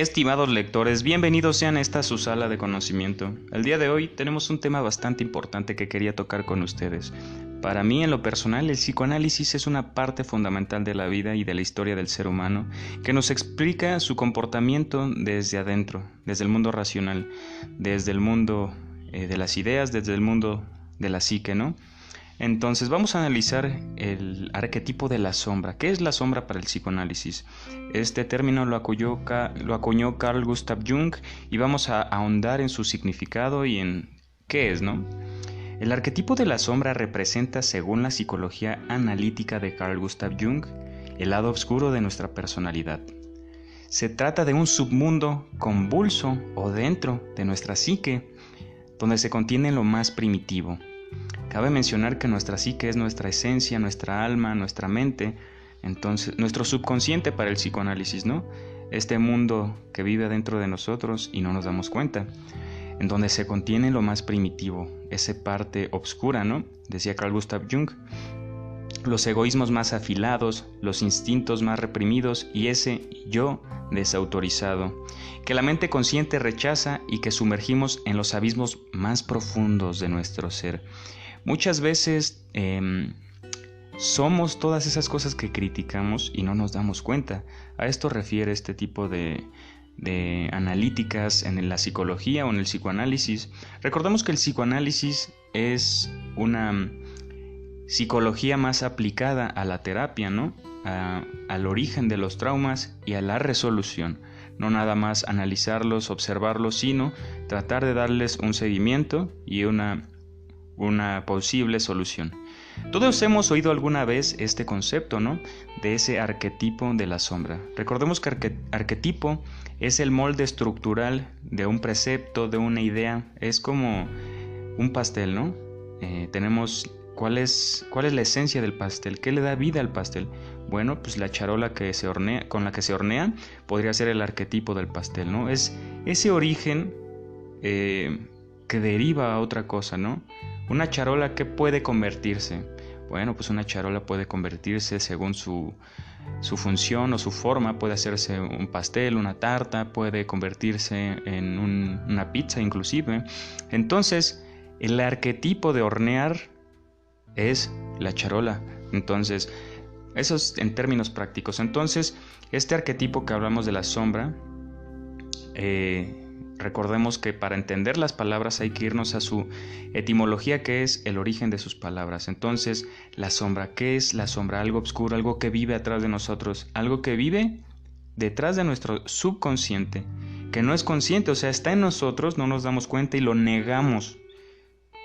Estimados lectores, bienvenidos sean a esta su sala de conocimiento. El día de hoy tenemos un tema bastante importante que quería tocar con ustedes. Para mí, en lo personal, el psicoanálisis es una parte fundamental de la vida y de la historia del ser humano que nos explica su comportamiento desde adentro, desde el mundo racional, desde el mundo de las ideas, desde el mundo de la psique, ¿no? Entonces vamos a analizar el arquetipo de la sombra. ¿Qué es la sombra para el psicoanálisis? Este término lo acuñó Carl Gustav Jung y vamos a ahondar en su significado y en qué es, ¿no? El arquetipo de la sombra representa, según la psicología analítica de Carl Gustav Jung, el lado oscuro de nuestra personalidad. Se trata de un submundo convulso o dentro de nuestra psique, donde se contiene lo más primitivo. Cabe mencionar que nuestra psique es nuestra esencia, nuestra alma, nuestra mente, entonces nuestro subconsciente para el psicoanálisis, ¿no? Este mundo que vive dentro de nosotros y no nos damos cuenta, en donde se contiene lo más primitivo, esa parte oscura, ¿no? Decía Carl Gustav Jung, los egoísmos más afilados, los instintos más reprimidos y ese yo desautorizado, que la mente consciente rechaza y que sumergimos en los abismos más profundos de nuestro ser. Muchas veces somos todas esas cosas que criticamos y no nos damos cuenta. A esto refiere este tipo de analíticas en la psicología o en el psicoanálisis. Recordemos que el psicoanálisis es una psicología más aplicada a la terapia, ¿no? Al origen de los traumas y a la resolución. No nada más analizarlos, observarlos, sino tratar de darles un seguimiento y una posible solución. Todos hemos oído alguna vez este concepto, ¿no? De ese arquetipo de la sombra. Recordemos que arquetipo es el molde estructural de un precepto, de una idea. Es como un pastel, ¿no? Tenemos ¿cuál es la esencia del pastel? ¿Qué le da vida al pastel? Bueno, pues la charola con la que se hornea podría ser el arquetipo del pastel, ¿no? Es ese origen que deriva a otra cosa, ¿no? Una charola, ¿qué puede convertirse? Bueno, pues una charola puede convertirse según su función o su forma. Puede hacerse un pastel, una tarta, puede convertirse en una pizza inclusive. Entonces, el arquetipo de hornear es la charola. Entonces, eso es en términos prácticos. Entonces, este arquetipo que hablamos de la sombra, recordemos que para entender las palabras hay que irnos a su etimología, que es el origen de sus palabras. Entonces, la sombra, ¿qué es la sombra? Algo oscuro, algo que vive atrás de nosotros, algo que vive detrás de nuestro subconsciente, que no es consciente, o sea, está en nosotros, no nos damos cuenta y lo negamos.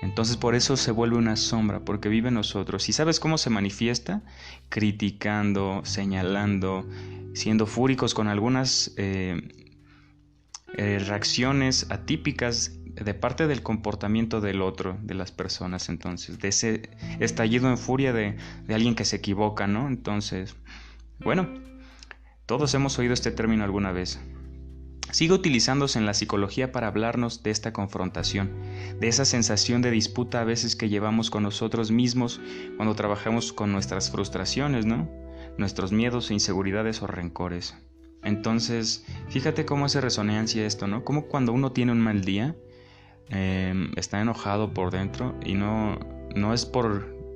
Entonces, por eso se vuelve una sombra, porque vive en nosotros. ¿Y sabes cómo se manifiesta? Criticando, señalando, siendo fúricos con algunas reacciones atípicas de parte del comportamiento del otro, de las personas. Entonces, de ese estallido en furia de alguien que se equivoca, ¿no? Entonces, bueno, todos hemos oído este término alguna vez. Sigue utilizándose en la psicología para hablarnos de esta confrontación, de esa sensación de disputa a veces que llevamos con nosotros mismos cuando trabajamos con nuestras frustraciones, ¿no? Nuestros miedos e inseguridades o rencores. Entonces, fíjate cómo hace resonancia esto, ¿no? Como cuando uno tiene un mal día, está enojado por dentro y no es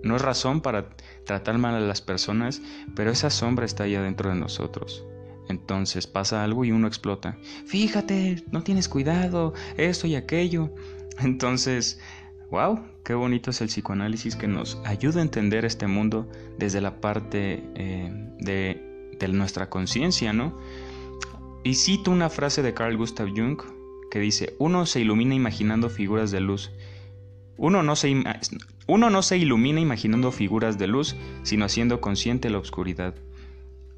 razón para tratar mal a las personas, pero esa sombra está ahí adentro de nosotros. Entonces pasa algo y uno explota. Fíjate, no tienes cuidado, esto y aquello. Entonces, wow, qué bonito es el psicoanálisis que nos ayuda a entender este mundo desde la parte de nuestra conciencia, ¿no? Y cito una frase de Carl Gustav Jung que dice: uno se ilumina imaginando figuras de luz. Uno no se ilumina imaginando figuras de luz, sino haciendo consciente la oscuridad.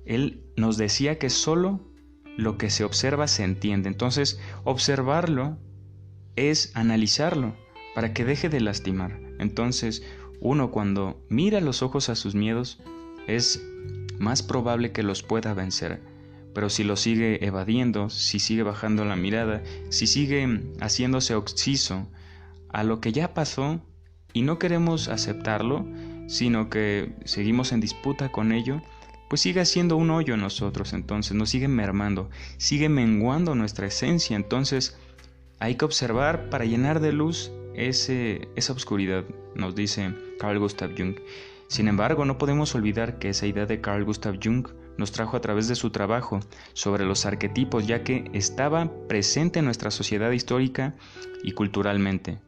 Él nos decía que solo lo que se observa se entiende. Entonces, observarlo es analizarlo para que deje de lastimar. Entonces, uno cuando mira los ojos a sus miedos, es más probable que los pueda vencer. Pero si lo sigue evadiendo, si sigue bajando la mirada, si sigue haciéndose obseso a lo que ya pasó y no queremos aceptarlo, sino que seguimos en disputa con ello, pues sigue haciendo un hoyo en nosotros, entonces nos sigue mermando, sigue menguando nuestra esencia. Entonces hay que observar para llenar de luz esa oscuridad, nos dice Carl Gustav Jung. Sin embargo, no podemos olvidar que esa idea de Carl Gustav Jung nos trajo a través de su trabajo sobre los arquetipos, ya que estaba presente en nuestra sociedad histórica y culturalmente.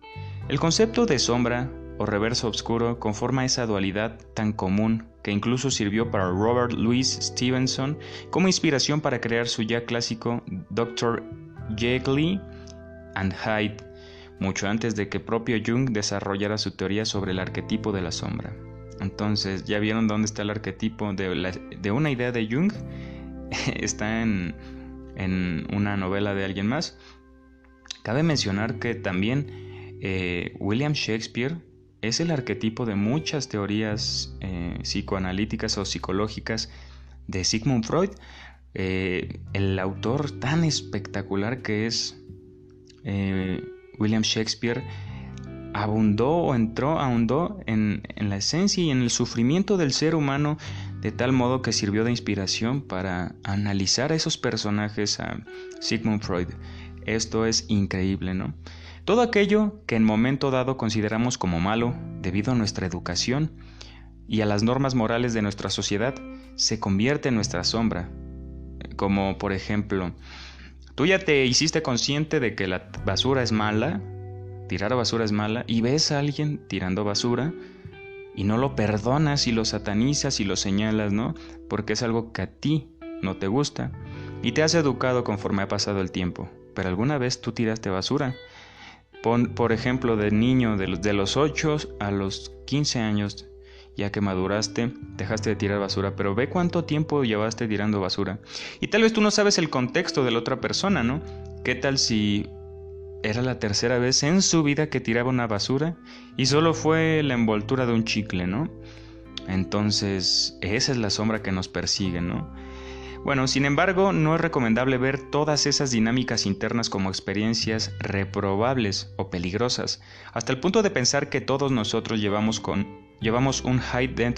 El concepto de sombra o reverso oscuro conforma esa dualidad tan común que incluso sirvió para Robert Louis Stevenson como inspiración para crear su ya clásico Dr. Jekyll and Hyde, mucho antes de que propio Jung desarrollara su teoría sobre el arquetipo de la sombra. Entonces, ¿ya vieron dónde está el arquetipo de una idea de Jung? Está en una novela de alguien más. Cabe mencionar que también William Shakespeare es el arquetipo de muchas teorías psicoanalíticas o psicológicas de Sigmund Freud, el autor tan espectacular que es William Shakespeare. Ahondó en la esencia y en el sufrimiento del ser humano, de tal modo que sirvió de inspiración para analizar a esos personajes, a Sigmund Freud. Esto es increíble, ¿no? Todo aquello que en momento dado consideramos como malo, debido a nuestra educación y a las normas morales de nuestra sociedad, se convierte en nuestra sombra. Como por ejemplo, tú ya te hiciste consciente de que la basura es mala, tirar basura es mala, y ves a alguien tirando basura y no lo perdonas y lo satanizas y lo señalas, ¿no? Porque es algo que a ti no te gusta y te has educado conforme ha pasado el tiempo. Pero alguna vez tú tiraste basura. Por ejemplo, de niño, de los 8 a los 15 años, ya que maduraste, dejaste de tirar basura, pero ve cuánto tiempo llevaste tirando basura. Y tal vez tú no sabes el contexto de la otra persona, ¿no? ¿Qué tal si era la tercera vez en su vida que tiraba una basura y solo fue la envoltura de un chicle, ¿no? Entonces, esa es la sombra que nos persigue, ¿no? Bueno, sin embargo, no es recomendable ver todas esas dinámicas internas como experiencias reprobables o peligrosas, hasta el punto de pensar que todos nosotros llevamos un Hyde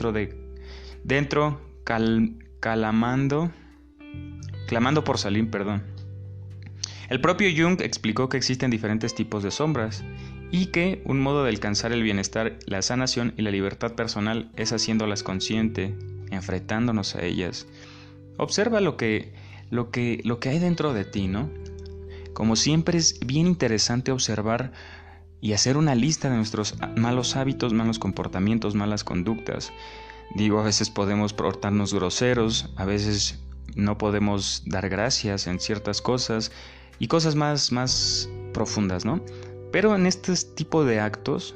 clamando por salir, perdón. El propio Jung explicó que existen diferentes tipos de sombras y que un modo de alcanzar el bienestar, la sanación y la libertad personal es haciéndolas consciente, enfrentándonos a ellas. Observa lo que hay dentro de ti, ¿no? Como siempre es bien interesante observar y hacer una lista de nuestros malos hábitos, malos comportamientos, malas conductas. Digo, a veces podemos portarnos groseros, a veces no podemos dar gracias en ciertas cosas y cosas más profundas, ¿no? Pero en este tipo de actos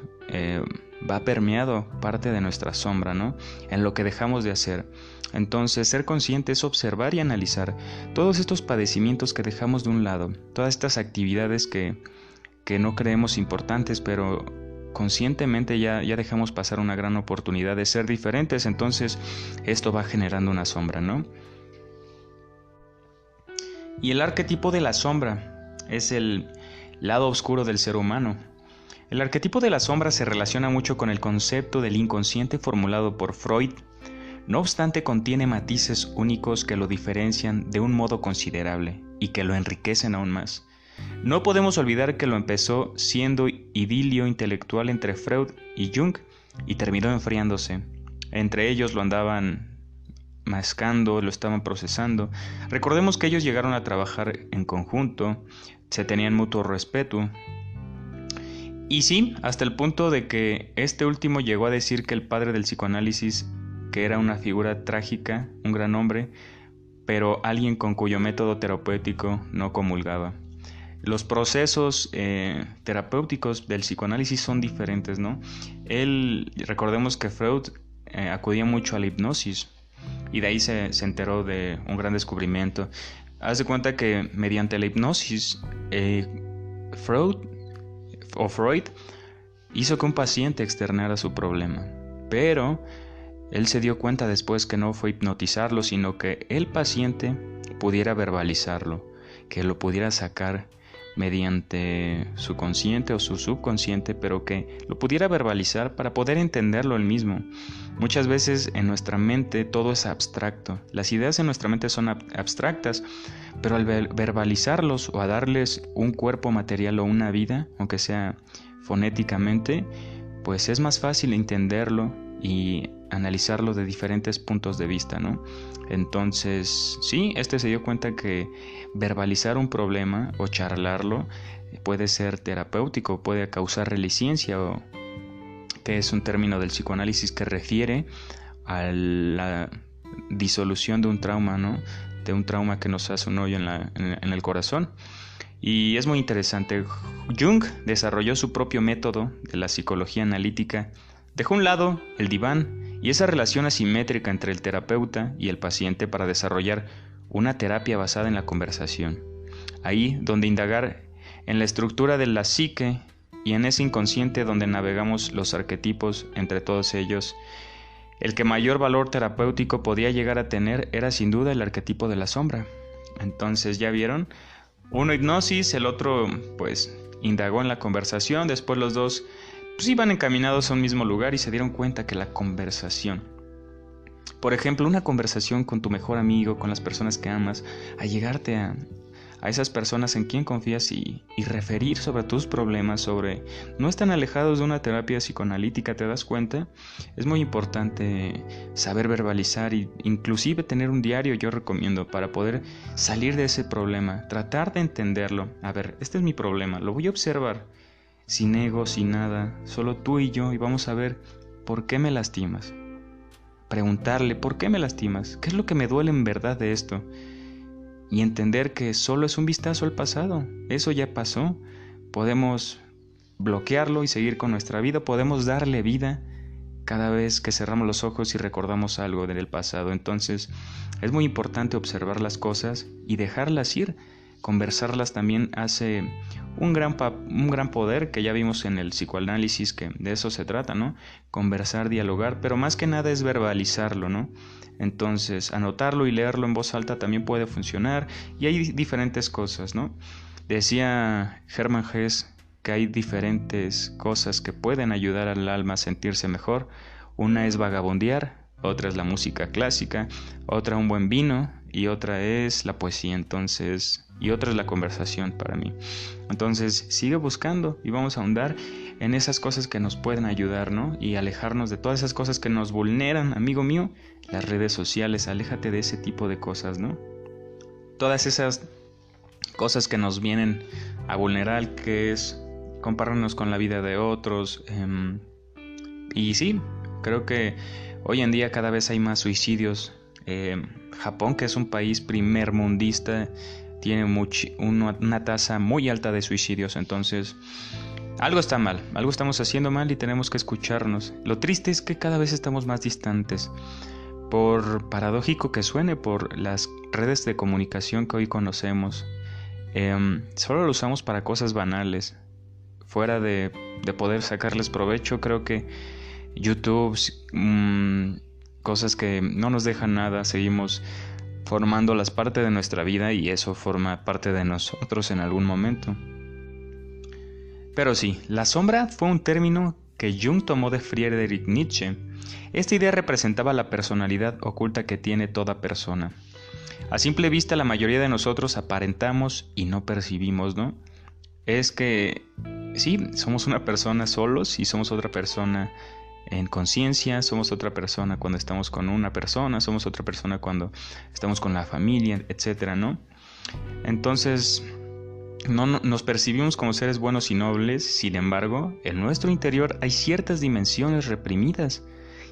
va permeado parte de nuestra sombra, ¿no? En lo que dejamos de hacer. Entonces, ser consciente es observar y analizar todos estos padecimientos que dejamos de un lado, todas estas actividades que no creemos importantes, pero conscientemente ya dejamos pasar una gran oportunidad de ser diferentes. Entonces, esto va generando una sombra, ¿no? Y el arquetipo de la sombra es el lado oscuro del ser humano. El arquetipo de la sombra se relaciona mucho con el concepto del inconsciente formulado por Freud. No obstante, contiene matices únicos que lo diferencian de un modo considerable y que lo enriquecen aún más. No podemos olvidar que lo empezó siendo idilio intelectual entre Freud y Jung y terminó enfriándose. Entre ellos lo andaban mascando, lo estaban procesando. Recordemos que ellos llegaron a trabajar en conjunto, se tenían mutuo respeto. Y sí, hasta el punto de que este último llegó a decir que el padre del psicoanálisis, que era una figura trágica, un gran hombre, pero alguien con cuyo método terapéutico no comulgaba. Los procesos terapéuticos del psicoanálisis son diferentes, ¿no? Recordemos que Freud acudía mucho a la hipnosis y de ahí se enteró de un gran descubrimiento. Haz de cuenta que mediante la hipnosis, Freud hizo que un paciente externara su problema, pero él se dio cuenta después que no fue hipnotizarlo, sino que el paciente pudiera verbalizarlo, que lo pudiera sacar mediante su consciente o su subconsciente, pero que lo pudiera verbalizar para poder entenderlo él mismo. Muchas veces en nuestra mente todo es abstracto. Las ideas en nuestra mente son abstractas, pero al verbalizarlos o a darles un cuerpo material o una vida, aunque sea fonéticamente, pues es más fácil entenderlo y analizarlo de diferentes puntos de vista, ¿no? Entonces, sí, se dio cuenta que verbalizar un problema o charlarlo puede ser terapéutico, puede causar resiliencia, o que es un término del psicoanálisis que refiere a la disolución de un trauma, ¿no? De un trauma que nos hace un hoyo en el corazón. Y es muy interesante. Jung desarrolló su propio método de la psicología analítica. Dejó a un lado el diván y esa relación asimétrica entre el terapeuta y el paciente para desarrollar una terapia basada en la conversación. Ahí donde indagar en la estructura de la psique y en ese inconsciente donde navegamos los arquetipos entre todos ellos. El que mayor valor terapéutico podía llegar a tener era sin duda el arquetipo de la sombra. Entonces, ¿ya vieron? Uno hipnosis, el otro pues indagó en la conversación, después los dos pues iban encaminados a un mismo lugar y se dieron cuenta que la conversación, por ejemplo, una conversación con tu mejor amigo, con las personas que amas, a llegarte a esas personas en quien confías y referir sobre tus problemas, no están alejados de una terapia psicoanalítica, ¿te das cuenta? Es muy importante saber verbalizar e inclusive tener un diario, yo recomiendo, para poder salir de ese problema, tratar de entenderlo. A ver, este es mi problema, lo voy a observar, sin ego, sin nada, solo tú y yo, y vamos a ver por qué me lastimas. Preguntarle, ¿por qué me lastimas? ¿Qué es lo que me duele en verdad de esto? Y entender que solo es un vistazo al pasado, eso ya pasó, podemos bloquearlo y seguir con nuestra vida, podemos darle vida cada vez que cerramos los ojos y recordamos algo del pasado. Entonces es muy importante observar las cosas y dejarlas ir. Conversarlas también hace un gran poder, que ya vimos en el psicoanálisis, que de eso se trata, ¿no? Conversar, dialogar, pero más que nada es verbalizarlo, ¿no? Entonces, anotarlo y leerlo en voz alta también puede funcionar, y hay diferentes cosas, ¿no? Decía Hermann Hesse que hay diferentes cosas que pueden ayudar al alma a sentirse mejor. Una es vagabundear, otra es la música clásica, otra un buen vino y otra es la poesía, y otra es la conversación para mí. Entonces sigue buscando y vamos a ahondar en esas cosas que nos pueden ayudar, ¿no? Y alejarnos de todas esas cosas que nos vulneran, amigo mío. Las redes sociales, aléjate de ese tipo de cosas, ¿no? Todas esas cosas que nos vienen a vulnerar, que es compararnos con la vida de otros. Y sí, creo que hoy en día cada vez hay más suicidios. Japón, que es un país primermundista, tiene una tasa muy alta de suicidios. Entonces algo está mal, algo estamos haciendo mal y tenemos que escucharnos. Lo triste es que cada vez estamos más distantes, por paradójico que suene, por las redes de comunicación que hoy conocemos. Solo lo usamos para cosas banales, fuera de poder sacarles provecho. Creo que YouTube, cosas que no nos dejan nada, seguimos formándolas parte de nuestra vida y eso forma parte de nosotros en algún momento. Pero sí, la sombra fue un término que Jung tomó de Friedrich Nietzsche. Esta idea representaba la personalidad oculta que tiene toda persona. A simple vista la mayoría de nosotros aparentamos y no percibimos, ¿no? Es que sí, somos una persona solos y somos otra persona en conciencia, somos otra persona cuando estamos con una persona, somos otra persona cuando estamos con la familia, etcétera, ¿no? Entonces, no nos percibimos como seres buenos y nobles. Sin embargo, en nuestro interior hay ciertas dimensiones reprimidas,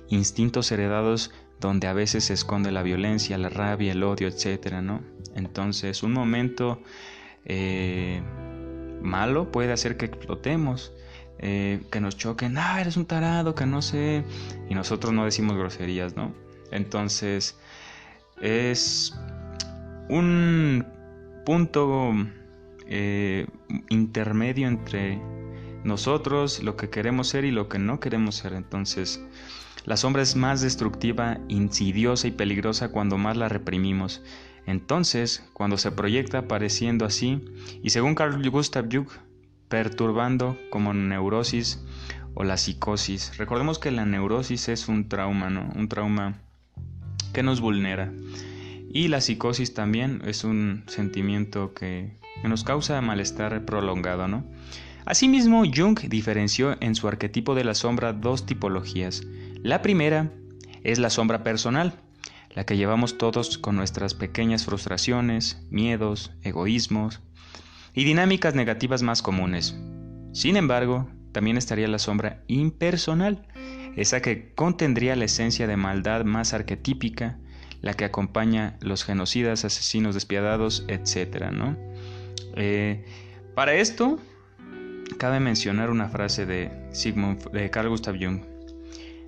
instintos heredados donde a veces se esconde la violencia, la rabia, el odio, etcétera, ¿no? Entonces, un momento malo puede hacer que explotemos, que nos choquen, eres un tarado, que no sé, y nosotros no decimos groserías, ¿no? Entonces es un punto intermedio entre nosotros, lo que queremos ser y lo que no queremos ser. Entonces la sombra es más destructiva, insidiosa y peligrosa cuando más la reprimimos. Entonces, cuando se proyecta apareciendo así, y según Carl Gustav Jung, perturbando como neurosis o la psicosis. Recordemos que la neurosis es un trauma, ¿no? Un trauma que nos vulnera. Y la psicosis también es un sentimiento que nos causa malestar prolongado, ¿no? Asimismo, Jung diferenció en su arquetipo de la sombra dos tipologías. La primera es la sombra personal, la que llevamos todos con nuestras pequeñas frustraciones, miedos, egoísmos y dinámicas negativas más comunes. Sin embargo, también estaría la sombra impersonal, esa que contendría la esencia de maldad más arquetípica, la que acompaña los genocidas, asesinos despiadados, etc., ¿no? Para esto, cabe mencionar una frase de Carl Gustav Jung.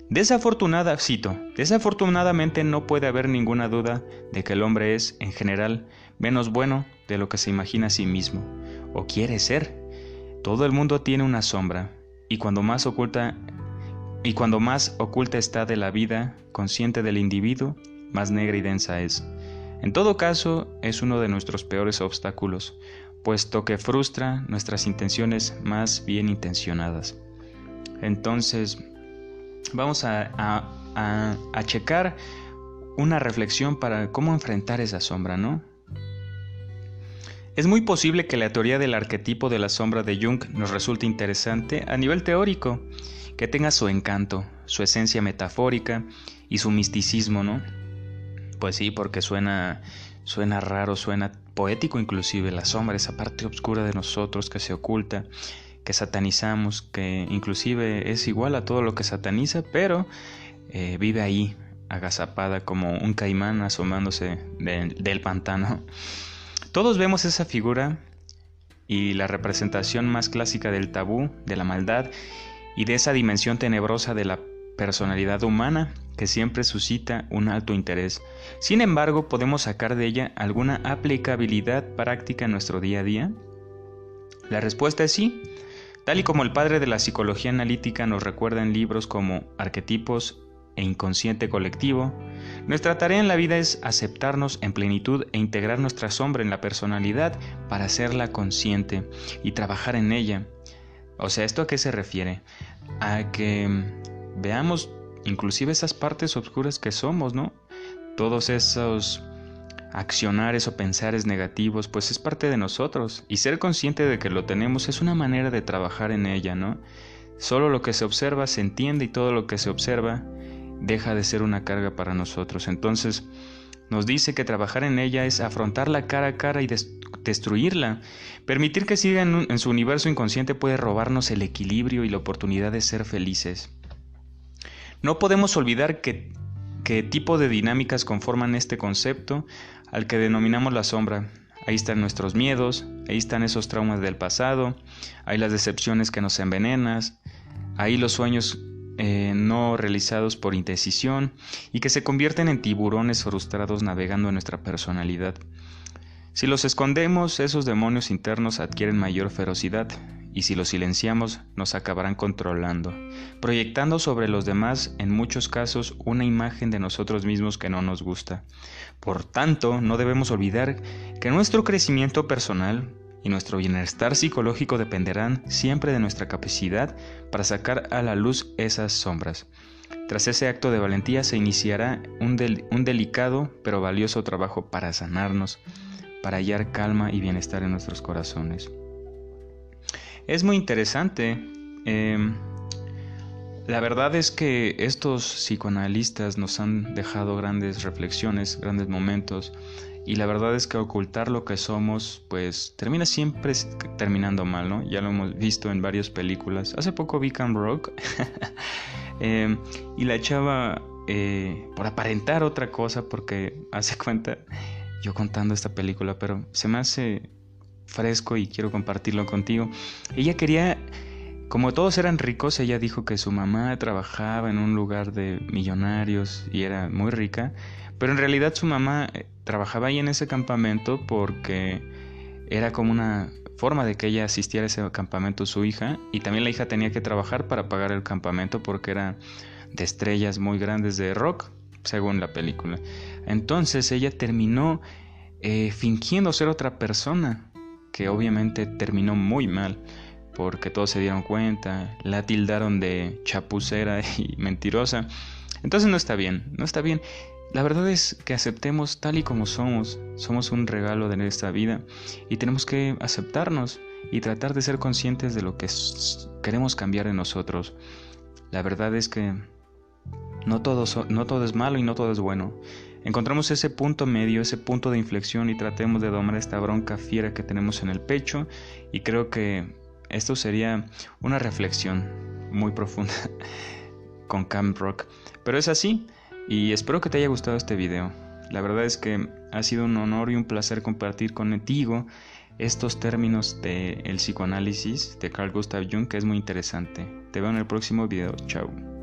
Desafortunadamente no puede haber ninguna duda de que el hombre es, en general, menos bueno de lo que se imagina a sí mismo, o quiere ser. Todo el mundo tiene una sombra, y cuando más oculta está de la vida consciente del individuo, más negra y densa es. En todo caso, es uno de nuestros peores obstáculos, puesto que frustra nuestras intenciones más bien intencionadas. Entonces, vamos a checar una reflexión para cómo enfrentar esa sombra, ¿no? Es muy posible que la teoría del arquetipo de la sombra de Jung nos resulte interesante a nivel teórico, que tenga su encanto, su esencia metafórica y su misticismo, ¿no? Pues sí, porque suena raro, suena poético inclusive, la sombra, esa parte oscura de nosotros que se oculta, que satanizamos, que inclusive es igual a todo lo que sataniza, pero vive ahí, agazapada como un caimán asomándose del pantano. Todos vemos esa figura y la representación más clásica del tabú, de la maldad y de esa dimensión tenebrosa de la personalidad humana que siempre suscita un alto interés. Sin embargo, ¿podemos sacar de ella alguna aplicabilidad práctica en nuestro día a día? La respuesta es sí. Tal y como el padre de la psicología analítica nos recuerda en libros como Arquetipos e Inconsciente Colectivo, nuestra tarea en la vida es aceptarnos en plenitud e integrar nuestra sombra en la personalidad para hacerla consciente y trabajar en ella. O sea, ¿esto a qué se refiere? A que veamos inclusive esas partes oscuras que somos, ¿no? Todos esos accionares o pensares negativos, pues es parte de nosotros. Y ser consciente de que lo tenemos es una manera de trabajar en ella, ¿no? Solo lo que se observa se entiende y todo lo que se observa deja de ser una carga para nosotros. Entonces, nos dice que trabajar en ella es afrontarla cara a cara y destruirla. Permitir que siga en su universo inconsciente puede robarnos el equilibrio y la oportunidad de ser felices. No podemos olvidar qué tipo de dinámicas conforman este concepto al que denominamos la sombra. Ahí están nuestros miedos, ahí están esos traumas del pasado, ahí las decepciones que nos envenenan, ahí los sueños no realizados por indecisión y que se convierten en tiburones frustrados navegando en nuestra personalidad. Si los escondemos, esos demonios internos adquieren mayor ferocidad y si los silenciamos, nos acabarán controlando, proyectando sobre los demás, en muchos casos, una imagen de nosotros mismos que no nos gusta. Por tanto, no debemos olvidar que nuestro crecimiento personal y nuestro bienestar psicológico dependerán siempre de nuestra capacidad para sacar a la luz esas sombras. Tras ese acto de valentía se iniciará un delicado pero valioso trabajo para sanarnos, para hallar calma y bienestar en nuestros corazones. Es muy interesante. La verdad es que estos psicoanalistas nos han dejado grandes reflexiones, grandes momentos, y la verdad es que ocultar lo que somos, pues termina siempre terminando mal, ¿no? Ya lo hemos visto en varias películas. Hace poco vi Camp Rock y la chava, por aparentar otra cosa, porque hace cuenta, yo contando esta película, pero se me hace fresco y quiero compartirlo contigo. Ella quería, como todos eran ricos, ella dijo que su mamá trabajaba en un lugar de millonarios y era muy rica, pero en realidad su mamá trabajaba ahí en ese campamento porque era como una forma de que ella asistiera a ese campamento su hija, y también la hija tenía que trabajar para pagar el campamento porque era de estrellas muy grandes de rock, según la película. Entonces ella terminó fingiendo ser otra persona, que obviamente terminó muy mal, porque todos se dieron cuenta, la tildaron de chapucera y mentirosa. Entonces no está bien, no está bien. La verdad es que aceptemos tal y como somos. Somos un regalo de esta vida y tenemos que aceptarnos y tratar de ser conscientes de lo que queremos cambiar en nosotros. La verdad es que no todo es malo y no todo es bueno. Encontramos ese punto medio, ese punto de inflexión y tratemos de domar esta bronca fiera que tenemos en el pecho, y creo que esto sería una reflexión muy profunda con Camp Rock. Pero es así, y espero que te haya gustado este video. La verdad es que ha sido un honor y un placer compartir contigo estos términos del psicoanálisis de Carl Gustav Jung, que es muy interesante. Te veo en el próximo video. Chao.